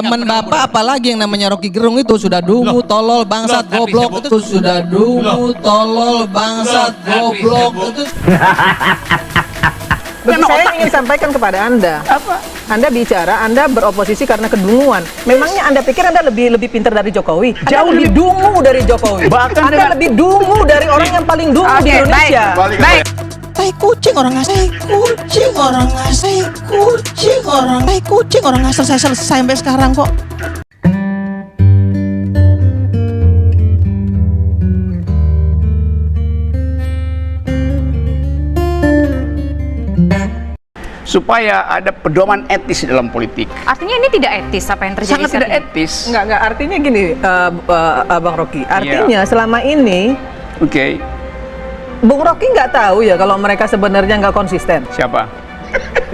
Teman bapak apalagi yang namanya Rocky Gerung itu sudah dungu, tolol, bangsat, goblok itu sudah dungu, tolol, bangsat, goblok itu. Saya ingin sampaikan kepada Anda. Apa? Anda bicara, Anda beroposisi karena kedunguan. Memangnya Anda pikir Anda lebih pintar dari Jokowi? Jauh lebih dungu dari Jokowi. Bahkan Anda lebih dungu dari orang yang paling dungu di Indonesia. Baik. Tai kucing orang ngasih kucing orang ngasih kucing orang tai kucing orang nggak selesai sampai sekarang kok. Supaya ada pedoman etis dalam politik. Artinya ini tidak etis apa yang terjadi Sangat saat tidak ini? etis. Enggak, artinya gini, Bang Rocky. Artinya selama ini Oke. Bung Rocky nggak tahu ya kalau mereka sebenarnya nggak konsisten. Siapa?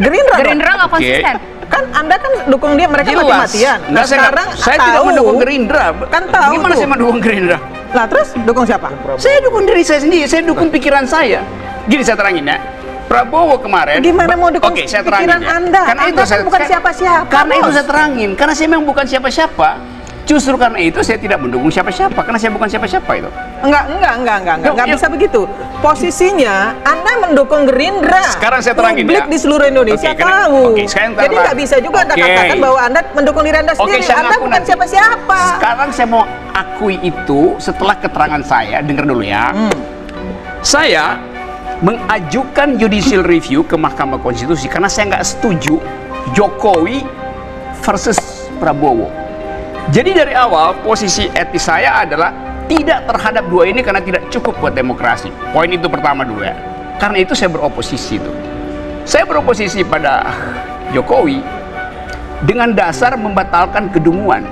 Gerindra. Gerindra nggak Oke. konsisten. Kan Anda kan dukung dia, mereka Jelas. mati-matian. Nah, Sekarang saya tidak tahu. mendukung Gerindra. Kan tahu Gimana tuh. saya mendukung Gerindra? Nah, terus dukung siapa? Saya dukung diri saya sendiri. Saya dukung pikiran saya. Gini saya terangin ya. Prabowo kemarin. Gimana mau dukung Oke, saya terangin pikiran ya. Anda? Karena Anda itu kan saya bukan siapa-siapa, Karena itu Bos. saya terangin. Karena saya memang bukan siapa-siapa. Justru karena itu saya tidak mendukung siapa-siapa. Karena saya bukan siapa-siapa itu. Enggak bisa begitu. Posisinya Anda mendukung Gerindra. Sekarang saya terangin Publik ya. di seluruh Indonesia Oke, karena- tahu. oke, sekarang Jadi terang. nggak bisa juga Anda Oke. katakan bahwa Anda mendukung diri Anda Oke, sendiri. saya Anda ngaku bukan nanti. siapa-siapa. Sekarang saya mau akui itu setelah keterangan saya. Dengar dulu ya. Saya mengajukan judicial review ke Mahkamah Konstitusi karena saya nggak setuju Jokowi versus Prabowo. Jadi dari awal posisi etis saya adalah tidak terhadap dua ini karena tidak cukup buat demokrasi. Poin itu pertama dulu ya. Karena itu saya beroposisi itu. Saya beroposisi pada Jokowi dengan dasar membatalkan kedunguan.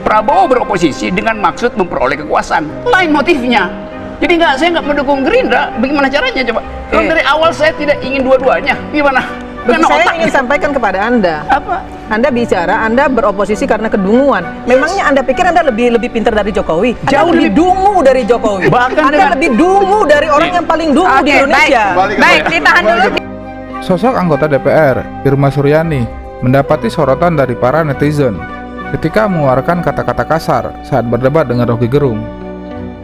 Prabowo beroposisi dengan maksud memperoleh kekuasaan. Lain motifnya. Jadi saya nggak mendukung Gerindra. Bagaimana caranya coba? Kalau dari awal saya tidak ingin dua-duanya. Gimana? Karena Saya otak- ingin sampaikan kepada Anda. apa? Anda bicara, Anda beroposisi karena kedunguan. Memangnya Anda pikir Anda lebih pintar dari Jokowi? Jauh lebih dungu dari Jokowi. Bahkan Anda dengan- lebih dungu dari orang yang paling dungu di Indonesia. Baik, ditahan dulu. Sosok anggota DPR, Irma Suryani, mendapati sorotan dari para netizen ketika mengeluarkan kata-kata kasar saat berdebat dengan Rocky Gerung.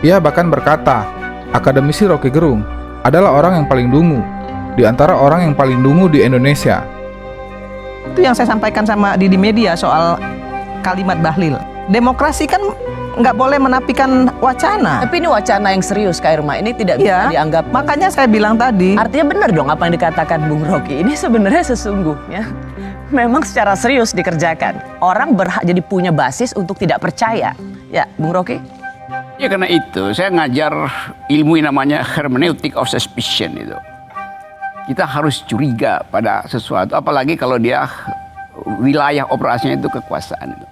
Ia bahkan berkata, akademisi Rocky Gerung adalah orang yang paling dungu di antara orang yang paling dungu di Indonesia. Itu yang saya sampaikan sama di media soal kalimat bahlil. Demokrasi kan nggak boleh menapikan wacana. Tapi ini wacana yang serius, Kak Irma. Ini tidak bisa Iya, dianggap. makanya saya bilang tadi. Artinya benar dong apa yang dikatakan Bung Rocky. Ini sebenarnya sesungguhnya memang secara serius dikerjakan. Orang berhak jadi punya basis untuk tidak percaya. Ya, Bung Rocky. Ya karena itu saya ngajar ilmu yang namanya hermeneutic of suspicion itu. Kita harus curiga pada sesuatu, apalagi kalau dia wilayah operasinya itu kekuasaan itu.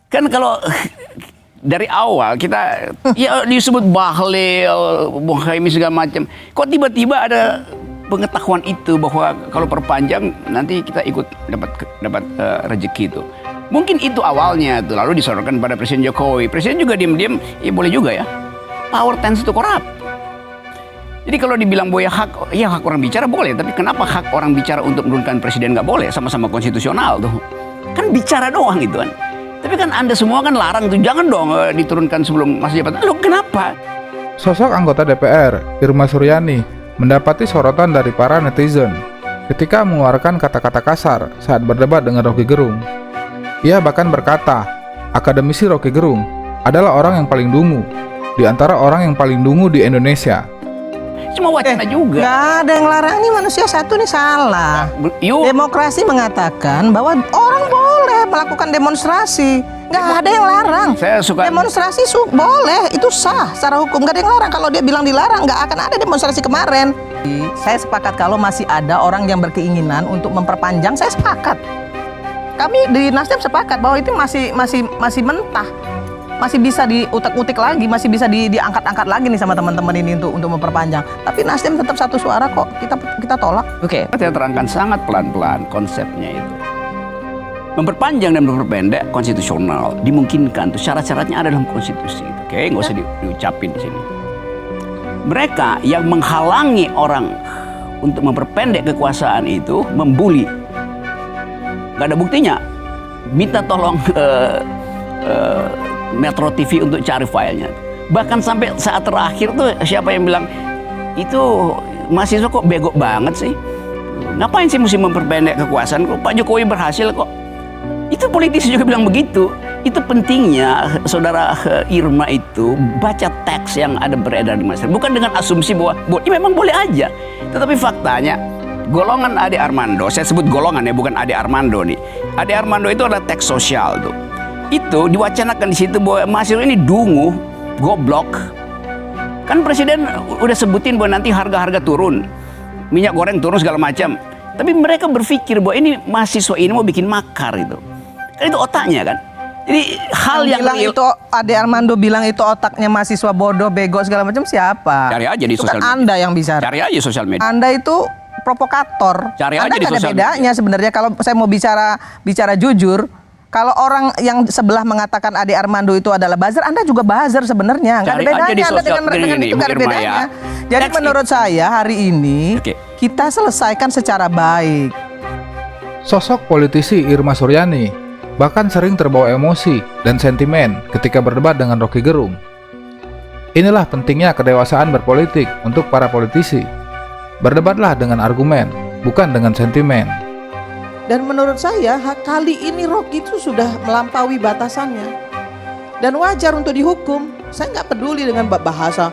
Kan kalau dari awal kita ya disebut bahlil, Muhaimin segala macam. Kok tiba-tiba ada pengetahuan itu bahwa kalau perpanjang nanti kita ikut dapat rezeki itu. Mungkin itu awalnya tuh, lalu disodorkan pada Presiden Jokowi. Presiden juga diam-diam, ya boleh juga ya. Power tends to corrupt. Jadi kalau dibilang bahwa hak orang bicara boleh, tapi kenapa hak orang bicara untuk menurunkan presiden nggak boleh? Sama-sama konstitusional tuh. Kan bicara doang gitu kan. Tapi kan Anda semua kan larang tuh, jangan dong diturunkan sebelum masa jabatan. Loh kenapa? Sosok anggota DPR, Irma Suryani, mendapati sorotan dari para netizen ketika mengeluarkan kata-kata kasar saat berdebat dengan Rocky Gerung. Ia bahkan berkata, akademisi Rocky Gerung adalah orang yang paling dungu di antara orang yang paling dungu di Indonesia. Cuma wacana juga. Nggak ada yang larang, ini manusia satu nih salah. Yuk. Demokrasi mengatakan bahwa orang boleh melakukan demonstrasi. Nggak ada yang larang. Saya suka- Demonstrasi boleh, itu sah secara hukum. Nggak ada yang larang. Kalau dia bilang dilarang, nggak akan ada demonstrasi kemarin. Saya sepakat kalau masih ada orang yang berkeinginan untuk memperpanjang, saya sepakat. Kami di Nasdem sepakat bahwa itu masih mentah. Masih bisa diutak-utik lagi, masih bisa diangkat-angkat lagi nih sama teman-teman ini untuk memperpanjang. Tapi Nasdem tetap satu suara kok, kita tolak. Oke. Saya terangkan sangat pelan-pelan konsepnya itu. Memperpanjang dan memperpendek konstitusional dimungkinkan. Tuh syarat-syaratnya ada dalam konstitusi. Oke, nggak usah diucapin di sini. Mereka yang menghalangi orang untuk memperpendek kekuasaan itu membuli. Nggak ada buktinya. minta tolong Metro TV untuk cari filenya. Bahkan sampai saat terakhir tuh siapa yang bilang itu mahasiswa kok bego banget sih? Ngapain sih mesti memperpendek kekuasaan? Kok Pak Jokowi berhasil kok? Itu politisi juga bilang begitu. Itu pentingnya saudara Irma itu baca teks yang ada beredar di masyarakat. Bukan dengan asumsi bahwa ini memang boleh aja. Tetapi faktanya golongan Ade Armando, saya sebut golongan ya, bukan Ade Armando nih. Ade Armando itu adalah teks sosial tuh. Itu diwacanakan di situ bahwa mahasiswa ini dungu, goblok. Kan presiden udah sebutin bahwa nanti harga-harga turun, minyak goreng turun segala macam. Tapi mereka berpikir bahwa ini mahasiswa ini mau bikin makar itu. Kan itu otaknya kan. Jadi hal yang bilang itu Ade Armando bilang itu otaknya mahasiswa bodoh, bego segala macam siapa? Cari aja di Itu sosial kan media. Anda yang bisa. Cari aja sosial media. Anda itu provokator. Cari Anda aja di nggak ada sosial bedanya sebenarnya kalau saya mau bicara jujur. Kalau orang yang sebelah mengatakan Ade Armando itu adalah buzzer, Anda juga buzzer sebenarnya. Nggak ada Cari aja bedanya di Anda sosial dengan ini, itu nggak ada Bu Irma, bedanya. ya. Jadi Next menurut saya hari ini Oke. kita selesaikan secara baik. Sosok politisi Irma Suryani bahkan sering terbawa emosi dan sentimen ketika berdebat dengan Rocky Gerung. Inilah pentingnya kedewasaan berpolitik untuk para politisi. Berdebatlah dengan argumen, bukan dengan sentimen. Dan menurut saya kali ini Rocky itu sudah melampaui batasannya. Dan wajar untuk dihukum. Saya nggak peduli dengan bahasa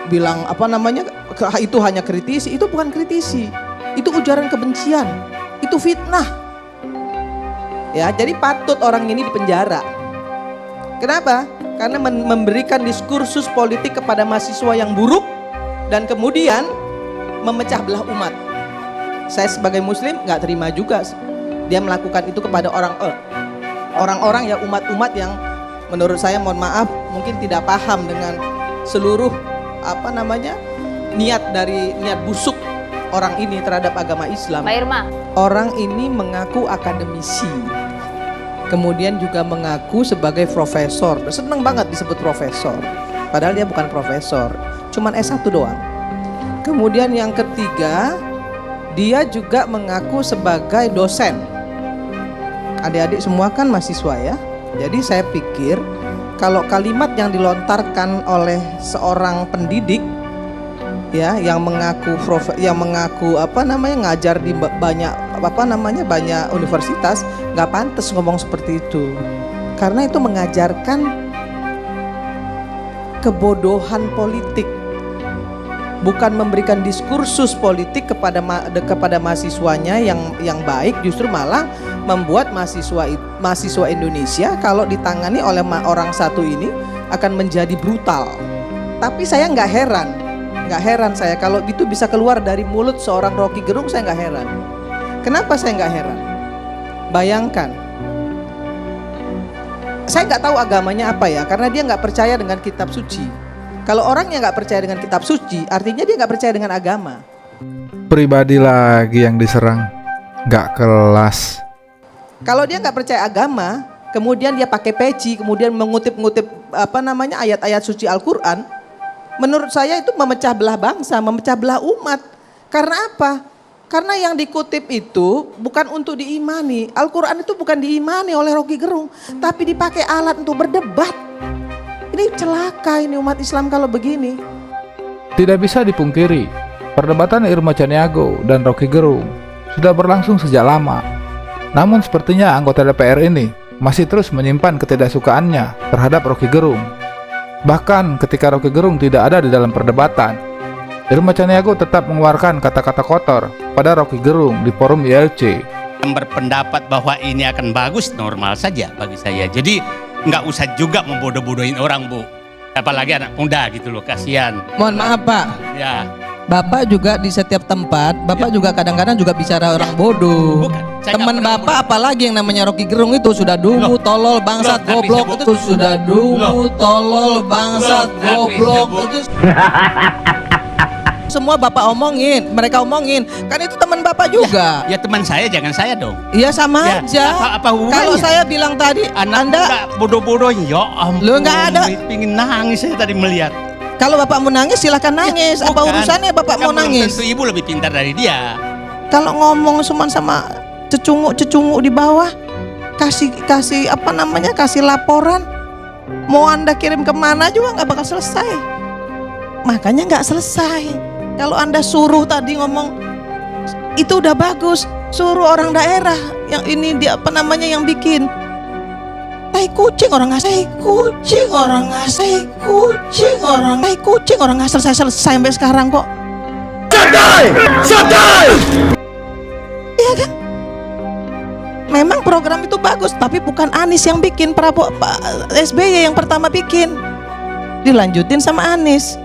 bilang itu hanya kritisi. Itu bukan kritisi. Itu ujaran kebencian. Itu fitnah. Ya, jadi patut orang ini dipenjara. Kenapa? Karena memberikan diskursus politik kepada mahasiswa yang buruk dan kemudian memecah belah umat. Saya sebagai muslim nggak terima juga dia melakukan itu kepada orang-orang ya, umat-umat yang menurut saya, mohon maaf, mungkin tidak paham dengan seluruh niat busuk orang ini terhadap agama Islam. Mbak Irma. Orang ini mengaku akademisi, kemudian juga mengaku sebagai profesor. Seneng banget disebut profesor, padahal dia bukan profesor, cuman S1 doang. Kemudian yang ketiga, dia juga mengaku sebagai dosen. Adik-adik semua kan mahasiswa ya. Jadi saya pikir kalau kalimat yang dilontarkan oleh seorang pendidik ya yang mengaku ngajar di banyak universitas, nggak pantas ngomong seperti itu, karena itu mengajarkan kebodohan politik, bukan memberikan diskursus politik kepada mahasiswanya yang baik, justru malah membuat mahasiswa Indonesia kalau ditangani oleh orang satu ini akan menjadi brutal. Tapi saya nggak heran saya kalau itu bisa keluar dari mulut seorang Rocky Gerung. Saya nggak heran. Kenapa saya nggak heran? Bayangkan, saya nggak tahu agamanya apa ya, karena dia nggak percaya dengan kitab suci. Kalau orang yang nggak percaya dengan kitab suci, artinya dia nggak percaya dengan agama. Pribadi lagi yang diserang, nggak kelas. Kalau dia nggak percaya agama, kemudian dia pakai peci, kemudian mengutip-ngutip ayat-ayat suci Al-Quran, menurut saya itu memecah belah bangsa, memecah belah umat. Karena apa? Karena yang dikutip itu bukan untuk diimani. Al-Quran itu bukan diimani oleh Rocky Gerung, tapi dipakai alat untuk berdebat. Ini celaka ini umat Islam kalau begini. Tidak bisa dipungkiri, perdebatan Irma Chaniago dan Rocky Gerung sudah berlangsung sejak lama. Namun sepertinya anggota DPR ini masih terus menyimpan ketidaksukaannya terhadap Rocky Gerung. Bahkan ketika Rocky Gerung tidak ada di dalam perdebatan, Irma Chaniago tetap mengeluarkan kata-kata kotor pada Rocky Gerung di forum ILC. Yang berpendapat bahwa ini akan bagus, normal saja bagi saya. Jadi nggak usah juga membodoh-bodohin orang, Bu. Apalagi anak muda gitu loh, kasihan. Mohon maaf Pak, Ya. Bapak juga di setiap tempat, Bapak juga kadang-kadang juga bicara orang bodoh. Bukan, saya Teman nggak pernah Bapak apalagi yang namanya Rocky Gerung itu sudah dungu, tolol, bangsat, Loh, tapi goblok. saya Itu sudah dungu, tolol, bangsat, goblok. Itu semua Bapak omongin, mereka omongin. Kan itu teman Bapak juga. Ya teman saya, jangan saya dong. Iya sama Ya, aja. apa hubungannya? Kalau saya bilang tadi, Anda bodoh-bodoh, ya ampun. Lu nggak ada. Pingin nangis saya tadi melihat. kalau Bapak mau nangis silahkan nangis. Apa Bukan. urusannya Bapak Kan mau belum nangis? tentu ibu lebih pintar dari dia. Kalau ngomong cuma sama cecungu di bawah, kasih apa namanya, kasih laporan. Mau Anda kirim kemana juga nggak bakal selesai. Makanya nggak selesai. Kalau Anda suruh tadi ngomong itu udah bagus, suruh orang daerah yang ini dia apa namanya yang bikin. Tai kucing orang ngasih kucing orang ngasih kucing orang tai kucing orang nggak selesai sampai sekarang kok. Santai. Iya kan? Memang program itu bagus, tapi bukan Anies yang bikin, Prabowo, Pak SBY yang pertama bikin, dilanjutin sama Anies.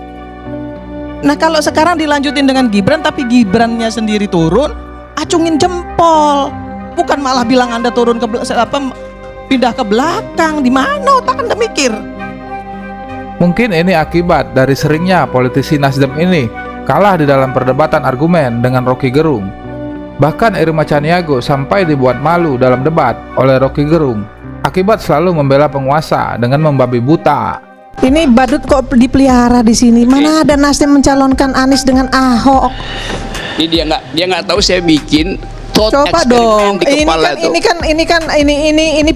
Nah kalau sekarang dilanjutin dengan Gibran, tapi Gibrannya sendiri turun, acungin jempol, bukan malah bilang Anda turun ke pindah ke belakang. Di mana otak Anda mikir? Mungkin ini akibat dari seringnya politisi Nasdem ini kalah di dalam perdebatan argumen dengan Rocky Gerung. Bahkan Irma Chaniago sampai dibuat malu dalam debat oleh Rocky Gerung akibat selalu membela penguasa dengan membabi buta. Ini badut kok dipelihara di sini. Mana ada Nasdem mencalonkan Anies dengan Ahok? Ini dia nggak tahu saya bikin thought Coba dong. experiment di kepala tuh. Ini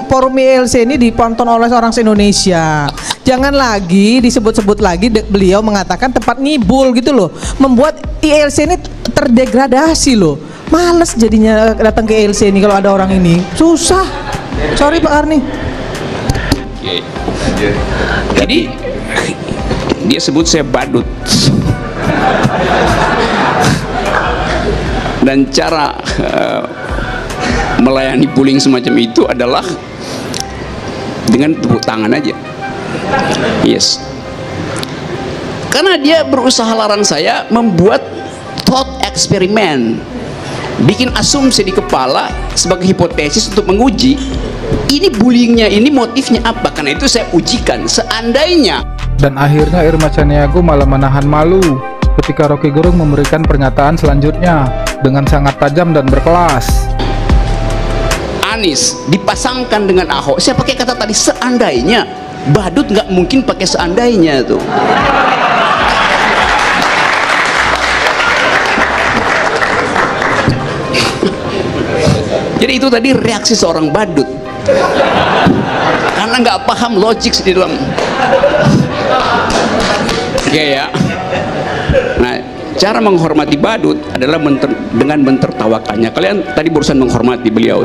forum ILC ini ditonton oleh orang se-Indonesia. Jangan lagi disebut-sebut lagi beliau mengatakan tempat ngibul gitu loh. Membuat ILC ini terdegradasi loh. Males jadinya datang ke ILC ini kalau ada orang ini. Susah. Sorry Pak Arni. Oke. Jadi dia sebut saya badut. Dan cara melayani bullying semacam itu adalah dengan tepuk tangan aja. Yes. Karena dia berusaha larang saya membuat thought eksperimen, bikin asumsi di kepala sebagai hipotesis untuk menguji ini bullyingnya ini motifnya apa. Karena itu saya ujikan seandainya. Dan akhirnya Irma Chaniago malah menahan malu ketika Rocky Gerung memberikan pernyataan selanjutnya dengan sangat tajam dan berkelas. Anies dipasangkan dengan Ahok, saya pakai kata tadi seandainya. Badut nggak mungkin pakai seandainya tuh. Jadi itu tadi reaksi seorang badut karena nggak paham logik di dalam. Oke ya. Nah, cara menghormati badut adalah dengan mentertawakannya. Kalian tadi barusan menghormati beliau.